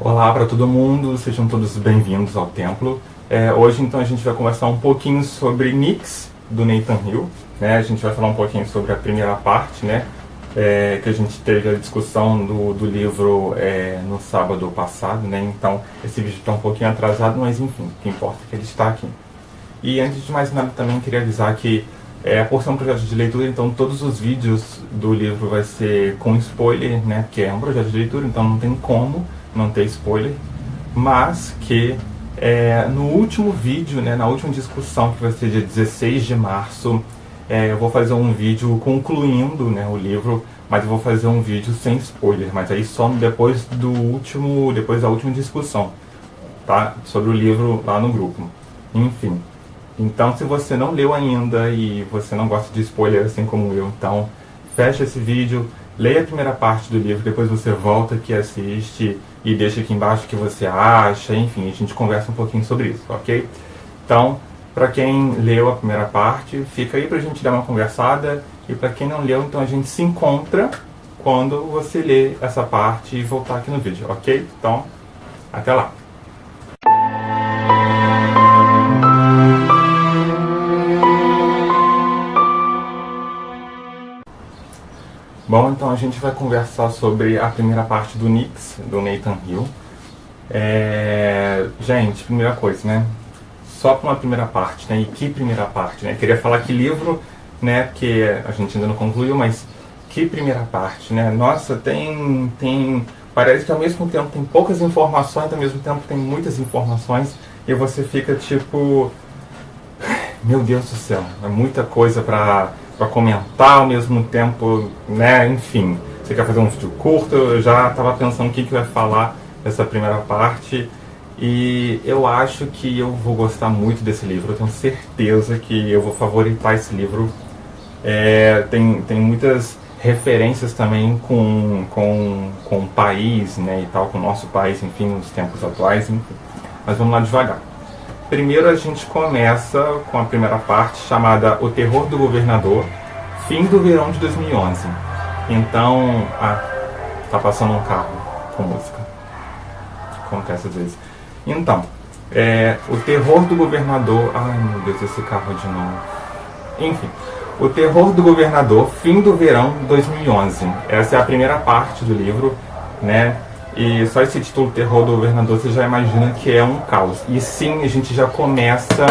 Olá para todo mundo, sejam todos bem-vindos ao Templo. Hoje então a gente vai conversar um pouquinho sobre Nyx, do Nathan Hill. Né? A gente vai falar um pouquinho sobre a primeira parte, né? Que a gente teve a discussão do livro no sábado passado, né? Então esse vídeo está um pouquinho atrasado, mas enfim, o que importa é que ele está aqui. E antes de mais nada também queria avisar que a porção projeto de leitura, então todos os vídeos do livro vai ser com spoiler, né? Porque é um projeto de leitura, então não tem como não ter spoiler, mas que no último vídeo, né, na última discussão, que vai ser dia 16 de março, eu vou fazer um vídeo concluindo, né, o livro, mas eu vou fazer um vídeo sem spoiler, mas aí só depois da última discussão, tá, sobre o livro lá no grupo. Enfim, então se você não leu ainda e você não gosta de spoiler assim como eu, então fecha esse vídeo, leia a primeira parte do livro, depois você volta aqui, assiste e deixa aqui embaixo o que você acha, enfim, a gente conversa um pouquinho sobre isso, ok? Então, para quem leu a primeira parte, fica aí pra gente dar uma conversada, e para quem não leu, então a gente se encontra quando você ler essa parte e voltar aqui no vídeo, ok? Então, até lá! Bom, então a gente vai conversar sobre a primeira parte do Nyx, do Nathan Hill. Gente, primeira coisa, né? Só para uma primeira parte, né? E que primeira parte, né? Queria falar que livro, né? Porque a gente ainda não concluiu, mas que primeira parte, né? Nossa, parece que ao mesmo tempo tem poucas informações, ao mesmo tempo tem muitas informações, e você fica tipo... Meu Deus do céu, é muita coisa para comentar ao mesmo tempo, né? Enfim, você quer fazer um vídeo curto, eu já estava pensando o que eu ia falar nessa primeira parte, e eu acho que eu vou gostar muito desse livro, eu tenho certeza que eu vou favoritar esse livro. Tem muitas referências também com o país, né, e tal, com o nosso país, enfim, nos tempos atuais, enfim. Mas vamos lá devagar. Primeiro a gente começa com a primeira parte chamada O Terror do Governador, fim do verão de 2011. Então, tá passando um carro com música. Acontece às vezes. Então, O Terror do Governador... Ai meu Deus, esse carro de novo. Enfim, O Terror do Governador, fim do verão de 2011. Essa é a primeira parte do livro, né? E só esse título, Terror do Governador, você já imagina que é um caos. E sim, a gente já começa...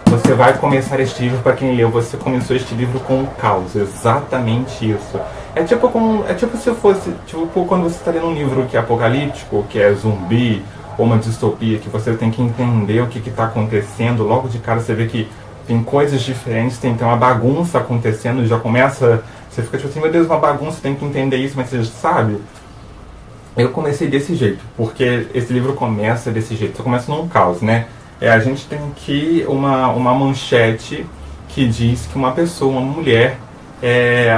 Você vai começar este livro, para quem leu, você começou este livro com um caos. Exatamente isso. É tipo se fosse... Tipo quando você está lendo um livro que é apocalíptico, que é zumbi, ou uma distopia, que você tem que entender o que está acontecendo. Logo de cara você vê que tem coisas diferentes, tem uma bagunça acontecendo, já começa... Você fica tipo assim, meu Deus, uma bagunça, tem que entender isso, mas você sabe... Eu comecei desse jeito, porque esse livro começa desse jeito, você começa num caos, né? A gente tem aqui uma manchete que diz que uma pessoa, uma mulher,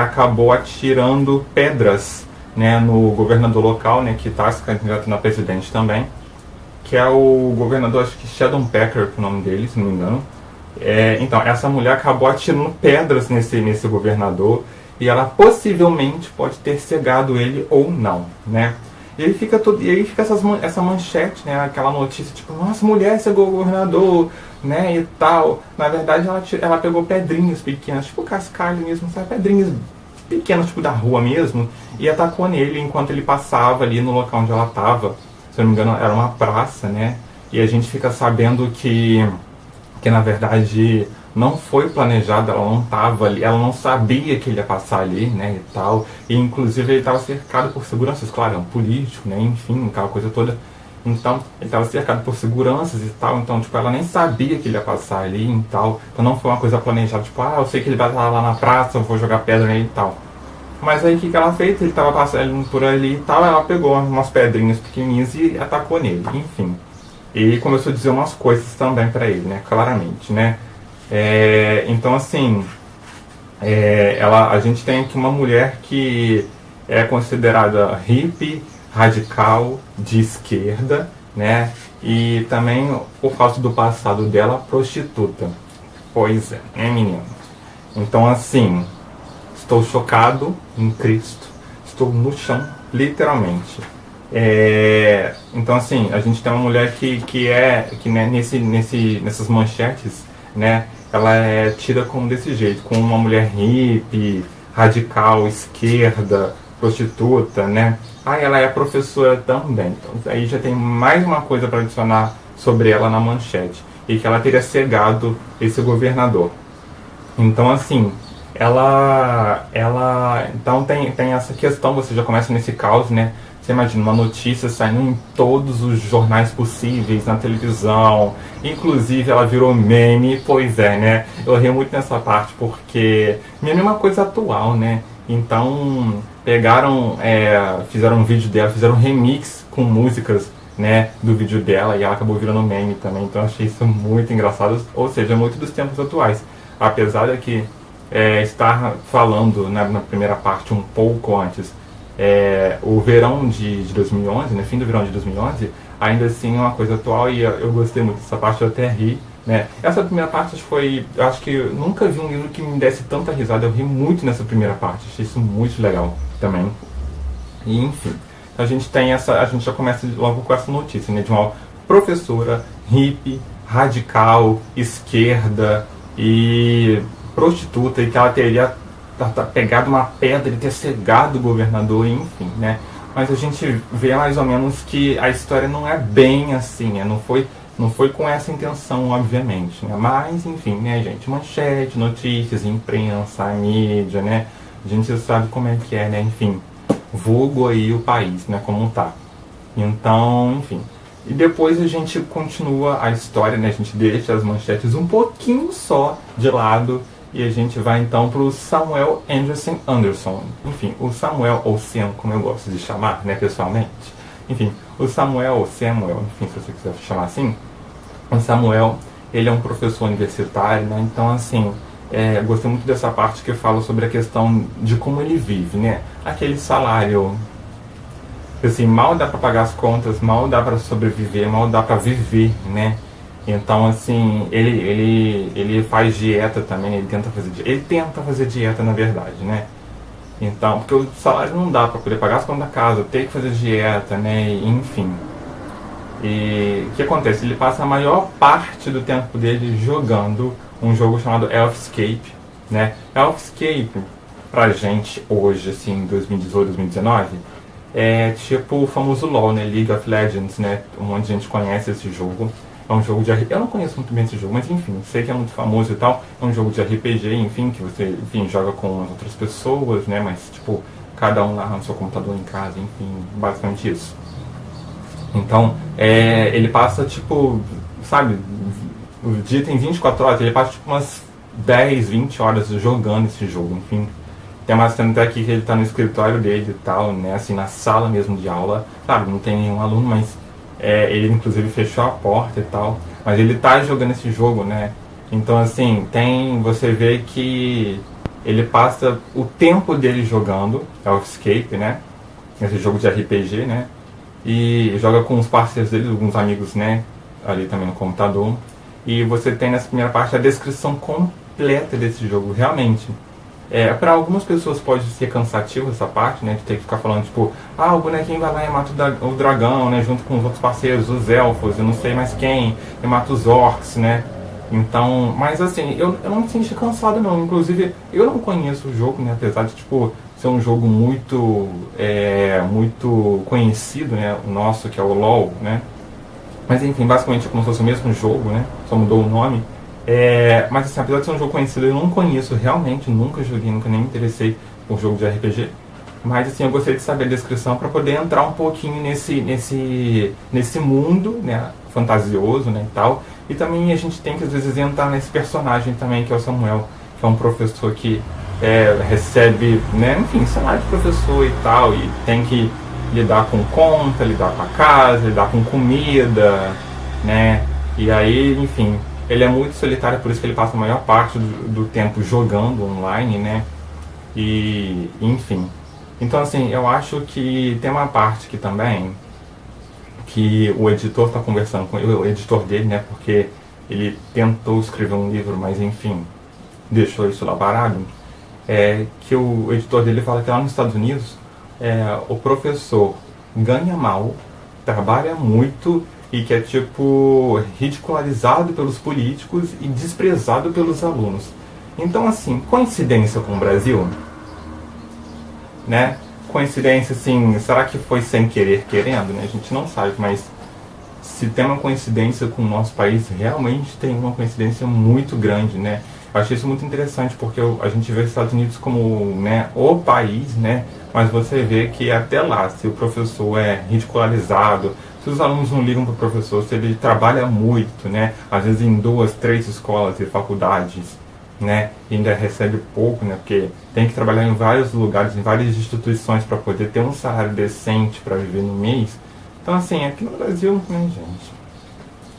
acabou atirando pedras, né, no governador local, né, que está se candidatando a presidente também, que é o governador, acho que Sheldon Packer, que é o nome dele, se não me engano. Então, essa mulher acabou atirando pedras nesse governador, e ela possivelmente pode ter cegado ele ou não, né? E aí fica essa manchete, né? Aquela notícia tipo, nossa, mulher cegou o governador, né? E tal. Na verdade, ela pegou pedrinhas pequenas, tipo cascalho mesmo, sabe? Pedrinhas pequenas, tipo da rua mesmo, e atacou nele enquanto ele passava ali no local onde ela estava. Se eu não me engano, era uma praça, né? E a gente fica sabendo que na verdade não foi planejado, ela não estava ali, ela não sabia que ele ia passar ali, né, e tal, e inclusive ele estava cercado por seguranças, claro, é um político, né, enfim, aquela coisa toda, então ele estava cercado por seguranças e tal, então tipo, ela nem sabia que ele ia passar ali e tal, então não foi uma coisa planejada, tipo, eu sei que ele vai estar lá na praça, eu vou jogar pedra nele e tal. Mas aí o que ela fez? Ele estava passando por ali e tal, ela pegou umas pedrinhas pequenininhas e atacou nele, enfim. E começou a dizer umas coisas também pra ele, né, claramente, né. Então assim, a gente tem aqui uma mulher que é considerada hippie, radical, de esquerda, né? E também, por causa do passado dela, prostituta. Pois é, menino? Então assim, estou chocado em Cristo, estou no chão, literalmente. Então, assim, a gente tem uma mulher que né, nessas manchetes, né, ela é tida como desse jeito, como uma mulher hippie, radical, esquerda, prostituta, né? Ah, ela é professora também. Então, aí já tem mais uma coisa para adicionar sobre ela na manchete. E que ela teria cegado esse governador. Então, assim, então tem essa questão, você já começa nesse caos, né? Você imagina uma notícia saindo em todos os jornais possíveis, na televisão, inclusive ela virou meme, pois é, né? Eu ri muito nessa parte porque meme é uma coisa atual, né? Então fizeram um vídeo dela, fizeram um remix com músicas, né, do vídeo dela e ela acabou virando meme também, então eu achei isso muito engraçado, ou seja, muito dos tempos atuais. Apesar de que estar falando na primeira parte um pouco antes o verão de 2011, né, fim do verão de 2011, ainda assim é uma coisa atual e eu gostei muito dessa parte, eu até ri, né. Essa primeira parte eu acho que eu nunca vi um livro que me desse tanta risada, eu ri muito nessa primeira parte, achei isso muito legal também. E enfim, a gente já começa logo com essa notícia, né, de uma professora hippie, radical, esquerda e prostituta, e que ela teria pegado uma pedra e ter cegado o governador, enfim, né? Mas a gente vê mais ou menos que a história não é bem assim, né? Não foi com essa intenção, obviamente, né? Mas, enfim, né, gente? Manchete, notícias, imprensa, mídia, né? A gente sabe como é que é, né? Enfim, vulgo aí o país, né? Como tá. Então, enfim. E depois a gente continua a história, né? A gente deixa as manchetes um pouquinho só de lado e a gente vai então para o Samuel Anderson. Enfim, o Samuel, ou Sam, como eu gosto de chamar, né, pessoalmente. Enfim, o Samuel, ou Samuel, enfim, se você quiser chamar assim. O Samuel, ele é um professor universitário, né? Então, assim, gostei muito dessa parte que fala sobre a questão de como ele vive, né? Aquele salário, assim, mal dá para pagar as contas, mal dá para sobreviver, mal dá para viver, né? Então, assim, ele faz dieta também, ele tenta fazer dieta, na verdade, né? Então, porque o salário não dá para poder pagar as contas da casa, tem que fazer dieta, né? Enfim. E o que acontece? Ele passa a maior parte do tempo dele jogando um jogo chamado Elfscape, né? Elfscape, pra gente hoje, assim, 2018, 2019, é tipo o famoso LoL, né? League of Legends, né? Um monte de gente conhece esse jogo. É um jogo de RPG. Eu não conheço muito bem esse jogo, mas enfim, sei que é muito famoso e tal. É um jogo de RPG, enfim, que você, enfim, joga com as outras pessoas, né? Mas, tipo, cada um lá no seu computador em casa, enfim, basicamente isso. Então, ele passa, tipo, sabe, o dia tem 24 horas, ele passa, tipo, umas 10, 20 horas jogando esse jogo, enfim. Tem uma cena até aqui que ele tá no escritório dele e tal, né, assim, na sala mesmo de aula, sabe, não tem nenhum aluno, mas ele inclusive fechou a porta e tal, mas ele tá jogando esse jogo, né. Então, assim, você vê que ele passa o tempo dele jogando Elfscape, né, esse jogo de RPG, né, e joga com os parceiros dele, alguns amigos, né, ali também no computador. E você tem nessa primeira parte a descrição completa desse jogo, realmente. Para algumas pessoas pode ser cansativo essa parte, né, de ter que ficar falando, tipo, o bonequinho vai lá e mata o dragão, né, junto com os outros parceiros, os elfos, eu não sei mais quem, e mata os orcs, né. Então, mas assim, eu não me senti cansado não, inclusive eu não conheço o jogo, né, apesar de, tipo, ser um jogo muito conhecido, né, o nosso, que é o LoL, né, mas enfim, basicamente é como se fosse o mesmo jogo, né, só mudou o nome. Mas assim, apesar de ser um jogo conhecido, eu não conheço realmente, nunca joguei, nunca nem me interessei por jogo de RPG, mas assim, eu gostaria de saber a descrição para poder entrar um pouquinho nesse mundo, né, fantasioso, né, e tal, e também a gente tem que às vezes entrar nesse personagem também, que é o Samuel, que é um professor que recebe, né, enfim, salário de professor e tal, e tem que lidar com conta, lidar com a casa, lidar com comida, né, e aí, enfim, ele é muito solitário, por isso que ele passa a maior parte do tempo jogando online, né, e enfim. Então, assim, eu acho que tem uma parte aqui também que o editor está conversando com ele, o editor dele, né, porque ele tentou escrever um livro, mas enfim, deixou isso lá parado, que o editor dele fala que lá nos Estados Unidos, o professor ganha mal, trabalha muito e que é tipo ridicularizado pelos políticos e desprezado pelos alunos. Então, assim, coincidência com o Brasil, né? Coincidência, assim, será que foi sem querer querendo, né? A gente não sabe, mas se tem uma coincidência com o nosso país, realmente tem uma coincidência muito grande, né? Eu achei isso muito interessante, porque a gente vê os Estados Unidos como, né, o país, né? Mas você vê que até lá, se o professor é ridicularizado, se os alunos não ligam para o professor, se ele trabalha muito, né? Às vezes em 2, 3 escolas e faculdades, né? E ainda recebe pouco, né? Porque tem que trabalhar em vários lugares, em várias instituições para poder ter um salário decente para viver no mês. Então, assim, aqui no Brasil, né, gente?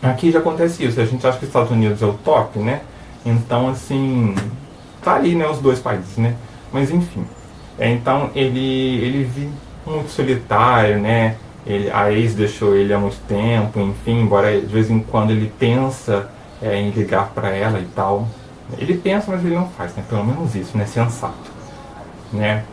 Aqui já acontece isso. A gente acha que os Estados Unidos é o top, né? Então, assim, tá ali, né, os dois países, né? Mas, enfim. Então, ele vive muito solitário, né? A ex deixou ele há muito tempo, enfim, embora de vez em quando ele pensa em ligar para ela e tal. Ele pensa, mas ele não faz, né? Pelo menos isso, né? Sensato, né?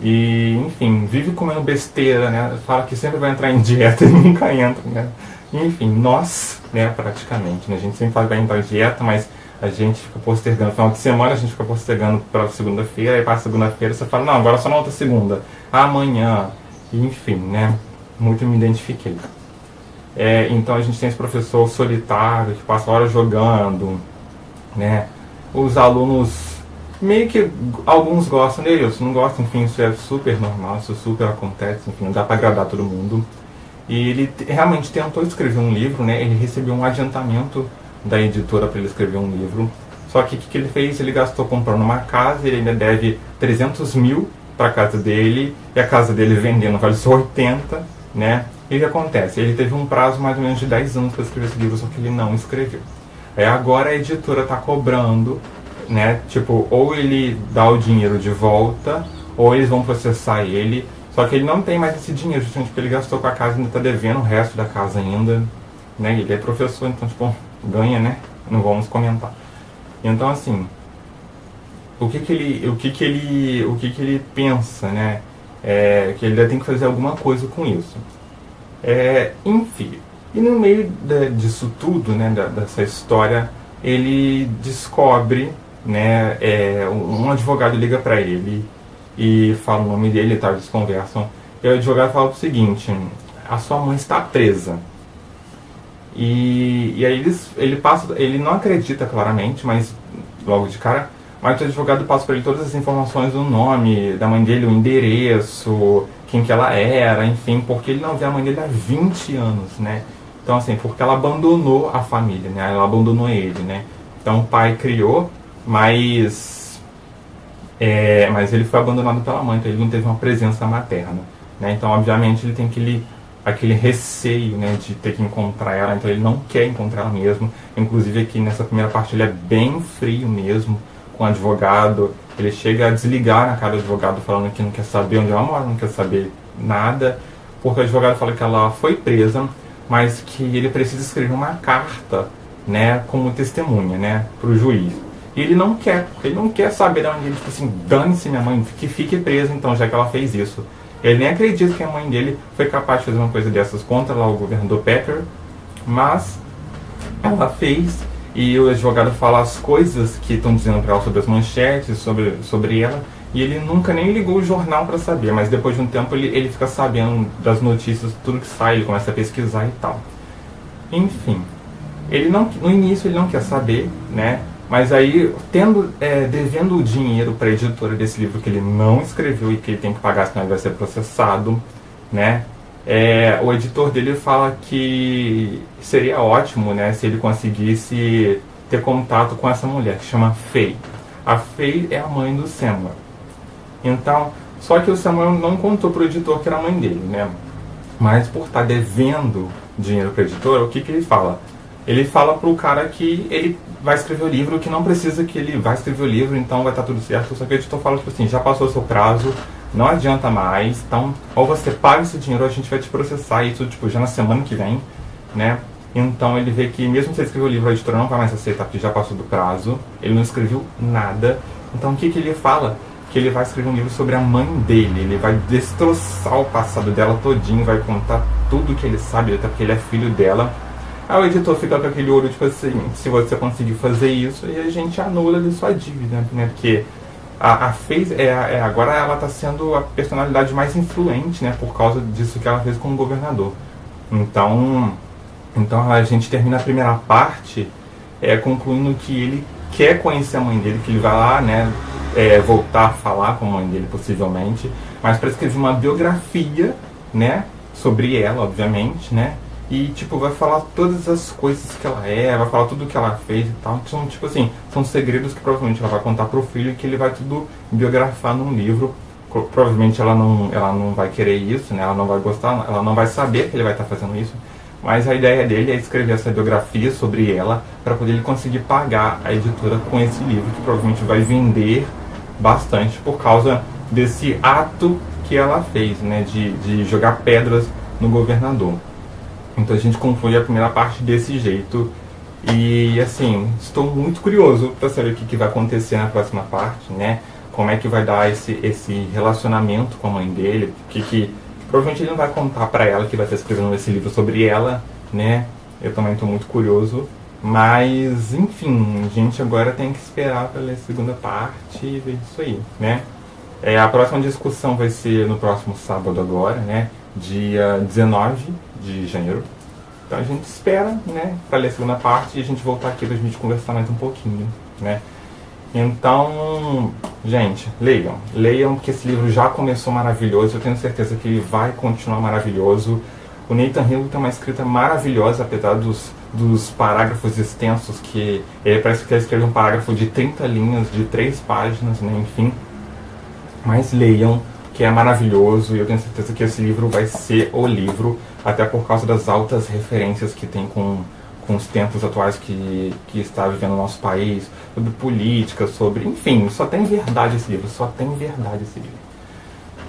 E, enfim, vive comendo besteira, né? Fala que sempre vai entrar em dieta e nunca entra, né? Enfim, nós, né, praticamente, né? A gente sempre fala que vai entrar em dieta, mas a gente fica postergando. No final de semana a gente fica postergando para segunda-feira, aí passa segunda-feira você fala, não, agora só na outra segunda. Amanhã. Enfim, né? Muito me identifiquei. Então a gente tem esse professor solitário que passa horas jogando, né? Os alunos meio que alguns gostam dele, outros não gostam, enfim, isso é super normal, isso super acontece, enfim, não dá para agradar todo mundo. E ele realmente tentou escrever um livro, né? Ele recebeu um adiantamento da editora para ele escrever um livro. Só que o que ele fez? Ele gastou comprando uma casa, ele ainda deve 300 mil para a casa dele, e a casa dele vendendo vale só 80, né? E o que acontece? Ele teve um prazo mais ou menos de 10 anos para escrever esse livro, só que ele não escreveu. Agora a editora está cobrando, né? Tipo, ou ele dá o dinheiro de volta, ou eles vão processar ele. Só que ele não tem mais esse dinheiro, justamente porque ele gastou com a casa e ainda está devendo o resto da casa ainda, né? Ele é professor, então, tipo, ganha, né? Não vamos comentar. Então, assim, o que ele pensa, né? Que ele tem que fazer alguma coisa com isso. Enfim, e no meio disso tudo, né, dessa história, ele descobre, né, um advogado liga para ele e fala o nome dele e tal, eles conversam. E o advogado fala o seguinte: a sua mãe está presa. E aí ele não acredita claramente, mas logo de cara, mas o advogado passa para ele todas as informações do nome da mãe dele, o endereço, quem que ela era, enfim, porque ele não vê a mãe dele há 20 anos, né? Então, assim, porque ela abandonou a família, né? Ela abandonou ele, né? Então o pai criou, mas ele foi abandonado pela mãe, então ele não teve uma presença materna, né? Então, obviamente, ele tem aquele receio, né, de ter que encontrar ela, então ele não quer encontrar ela mesmo. Inclusive aqui nessa primeira parte ele é bem frio mesmo com o advogado, ele chega a desligar na cara do advogado falando que não quer saber onde ela mora, não quer saber nada, porque o advogado fala que ela foi presa, mas que ele precisa escrever uma carta, né, como testemunha, né, para o juiz. E ele não quer saber de onde ele, tipo assim, dane-se minha mãe, que fique presa então, já que ela fez isso. Ele nem acredita que a mãe dele foi capaz de fazer uma coisa dessas contra lá o governador Packer, mas ela fez, e o advogado fala as coisas que estão dizendo para ela sobre as manchetes, sobre ela, e ele nunca nem ligou o jornal para saber, mas depois de um tempo ele fica sabendo das notícias, tudo que sai, ele começa a pesquisar e tal. Enfim, no início ele não quer saber, né? Mas aí, devendo o dinheiro para a editora desse livro que ele não escreveu e que ele tem que pagar, senão ele vai ser processado, né? O editor dele fala que seria ótimo, né, se ele conseguisse ter contato com essa mulher, que chama Faye. A Faye é a mãe do Samuel. Então, só que o Samuel não contou para o editor que era a mãe dele, né? Mas por estar devendo dinheiro para a editora, o que ele fala? Ele fala pro cara que ele vai escrever o livro, que não precisa que ele vai escrever o livro, então vai estar tudo certo. Só que o editor fala, tipo assim, já passou o seu prazo, não adianta mais, então ou você paga esse dinheiro ou a gente vai te processar, isso tipo já na semana que vem, né? Então ele vê que mesmo se ele escrever o livro, a editora não vai mais aceitar porque já passou do prazo, ele não escreveu nada. Então o que ele fala? que ele vai escrever um livro sobre a mãe dele. Ele vai destroçar o passado dela todinho, vai contar tudo que ele sabe, até porque ele é filho dela. Aí o editor fica com aquele olho, tipo assim, se você conseguir fazer isso, e a gente anula ali sua dívida, né? Porque agora ela está sendo a personalidade mais influente, né? Por causa disso que ela fez com o governador. Então a gente termina a primeira parte concluindo que ele quer conhecer a mãe dele, que ele vai lá, né? Voltar a falar com a mãe dele, possivelmente, mas para escrever uma biografia, né? Sobre ela, obviamente, né? E, tipo, vai falar todas as coisas que ela vai falar tudo que ela fez e tal. Então, tipo assim, são segredos que provavelmente ela vai contar pro filho e que ele vai tudo biografar num livro. Provavelmente ela não vai querer isso, né? Ela não vai gostar, ela não vai saber que ele vai estar fazendo isso. Mas a ideia dele é escrever essa biografia sobre ela para poder ele conseguir pagar a editora com esse livro, que provavelmente vai vender bastante por causa desse ato que ela fez, né? De jogar pedras no governador. Então a gente conclui a primeira parte desse jeito. E assim, estou muito curioso para saber o que vai acontecer na próxima parte, né? Como é que vai dar esse relacionamento com a mãe dele, que provavelmente ele não vai contar para ela que vai estar escrevendo esse livro sobre ela, né? Eu também estou muito curioso. Mas, enfim, a gente agora tem que esperar para ler a segunda parte e ver isso aí, né? A próxima discussão vai ser no próximo sábado agora, né? Dia 19 de janeiro. Então a gente espera, né, para ler a segunda parte e a gente voltar aqui para a gente conversar mais um pouquinho, né? Então, gente, leiam, porque esse livro já começou maravilhoso, eu tenho certeza que ele vai continuar maravilhoso. O Nathan Hill tem uma escrita maravilhosa, apesar dos parágrafos extensos, que ele parece que ele escreveu um parágrafo de 30 linhas, de 3 páginas, né, enfim. Mas leiam, que é maravilhoso, e eu tenho certeza que esse livro vai ser o livro, até por causa das altas referências que tem com os tempos atuais que está vivendo o nosso país, sobre política, enfim, só tem verdade esse livro,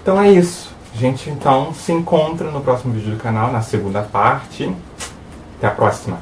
Então é isso, a gente então se encontra no próximo vídeo do canal, na segunda parte. Até a próxima!